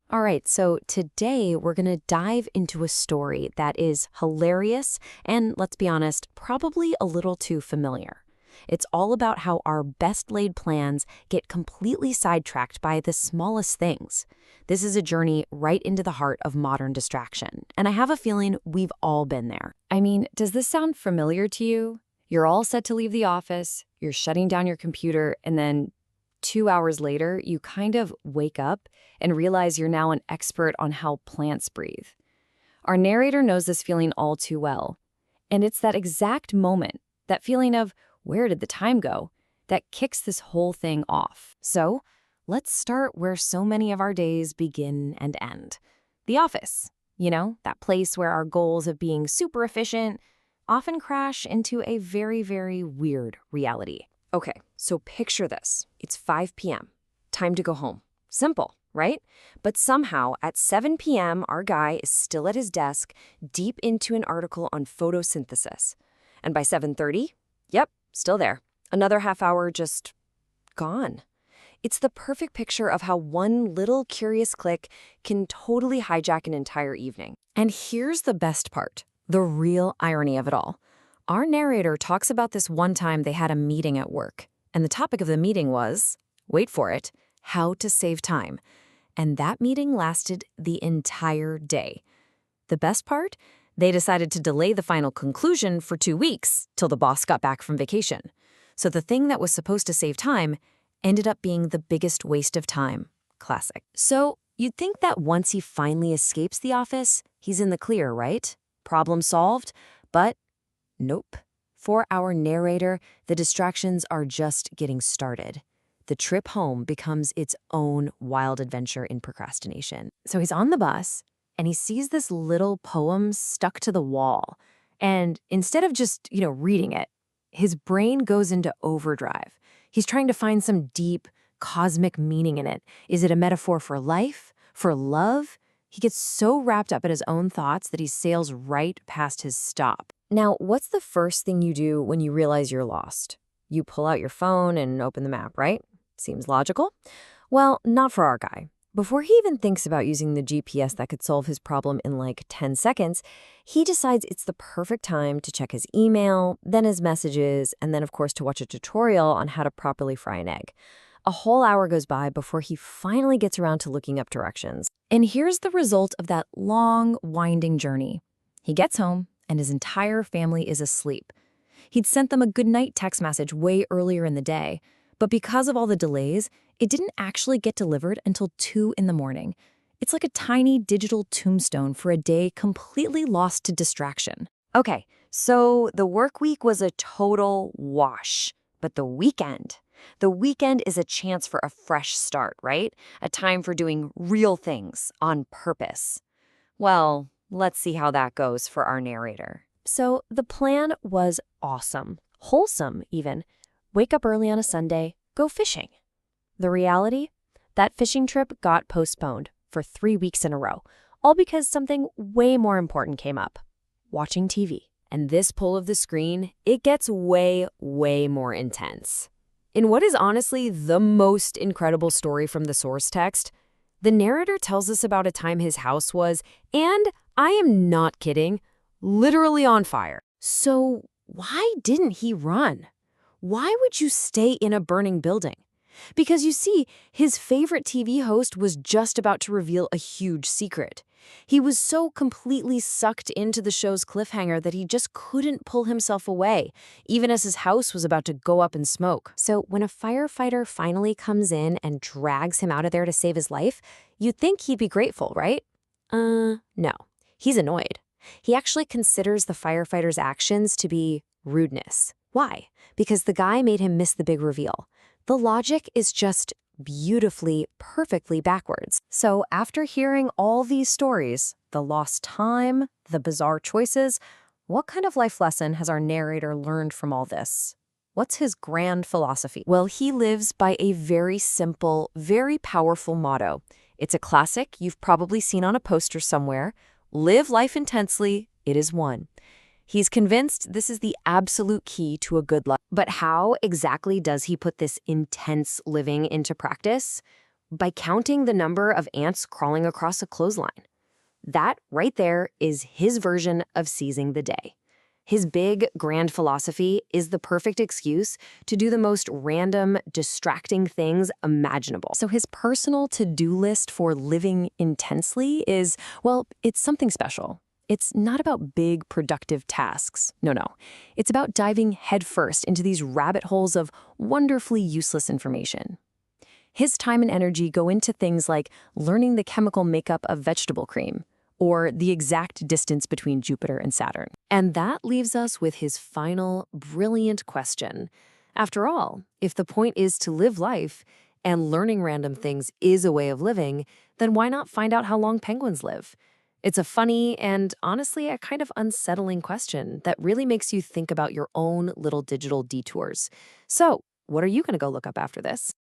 All right, so today we're going to dive into a story that is hilarious and, let's be honest, probably a little too familiar. It's all about how our best laid plans get completely sidetracked by the smallest things. This is a journey right into the heart of modern distraction, and I have a feeling we've all been there. I mean, does this sound familiar to you? You're all set to leave the office, you're shutting down your computer, and then 2 hours later, you kind of wake up and realize you're now an expert on how plants breathe. Our narrator knows this feeling all too well. And it's that exact moment, that feeling of, where did the time go, that kicks this whole thing off. So, let's start where so many of our days begin and end. The office. You know, that place where our goals of being super efficient often crash into a very, very weird reality. Okay, so picture this. It's 5 p.m. Time to go home. Simple, right? But somehow, at 7 p.m., our guy is still at his desk, deep into an article on photosynthesis. And by 7:30, yep, still there. Another half hour just gone. It's the perfect picture of how one little curious click can totally hijack an entire evening. And here's the best part, the real irony of it all. Our narrator talks about this one time they had a meeting at work, and the topic of the meeting was, wait for it, how to save time. And that meeting lasted the entire day. The best part? They decided to delay the final conclusion for 2 weeks till the boss got back from vacation. So the thing that was supposed to save time ended up being the biggest waste of time. Classic. So you'd think that once he finally escapes the office, he's in the clear, right? Problem solved? But nope. For our narrator, the distractions are just getting started. The trip home becomes its own wild adventure in procrastination. So he's on the bus, and he sees this little poem stuck to the wall. And instead of just, reading it, his brain goes into overdrive. He's trying to find some deep, cosmic meaning in it. Is it a metaphor for life? For love? He gets so wrapped up in his own thoughts that he sails right past his stop. Now, what's the first thing you do when you realize you're lost? You pull out your phone and open the map, right? Seems logical? Well, not for our guy. Before he even thinks about using the GPS that could solve his problem in like 10 seconds, he decides it's the perfect time to check his email, then his messages, and then, of course, to watch a tutorial on how to properly fry an egg. A whole hour goes by before he finally gets around to looking up directions. And here's the result of that long, winding journey. He gets home, and his entire family is asleep. He'd sent them a goodnight text message way earlier in the day, but because of all the delays, it didn't actually get delivered until 2 in the morning. It's like a tiny digital tombstone for a day completely lost to distraction. Okay, so the work week was a total wash, but the weekend is a chance for a fresh start, right? A time for doing real things on purpose. Well, let's see how that goes for our narrator. So the plan was awesome, wholesome even. Wake up early on a Sunday, go fishing. The reality? That fishing trip got postponed for 3 weeks in a row, all because something way more important came up, watching TV. And this pull of the screen, it gets way, way more intense. In what is honestly the most incredible story from the source text, the narrator tells us about a time his house was, and I am not kidding, literally on fire. So why didn't he run? Why would you stay in a burning building? Because you see, his favorite TV host was just about to reveal a huge secret. He was so completely sucked into the show's cliffhanger that he just couldn't pull himself away, even as his house was about to go up in smoke. So when a firefighter finally comes in and drags him out of there to save his life, you'd think he'd be grateful, right? No. He's annoyed. He actually considers the firefighter's actions to be rudeness. Why? Because the guy made him miss the big reveal. The logic is just beautifully, perfectly backwards. So after hearing all these stories, the lost time, the bizarre choices, what kind of life lesson has our narrator learned from all this? What's his grand philosophy? Well, he lives by a very simple, very powerful motto. It's a classic you've probably seen on a poster somewhere. Live life intensely, it is one. He's convinced this is the absolute key to a good life. But how exactly does he put this intense living into practice? By counting the number of ants crawling across a clothesline. That right there is his version of seizing the day. His big, grand philosophy is the perfect excuse to do the most random, distracting things imaginable. So his personal to-do list for living intensely is, well, it's something special. It's not about big, productive tasks. No. It's about diving headfirst into these rabbit holes of wonderfully useless information. His time and energy go into things like learning the chemical makeup of vegetable cream, or the exact distance between Jupiter and Saturn. And that leaves us with his final, brilliant question. After all, if the point is to live life, and learning random things is a way of living, then why not find out how long penguins live? It's a funny and, honestly, a kind of unsettling question that really makes you think about your own little digital detours. So, what are you going to go look up after this?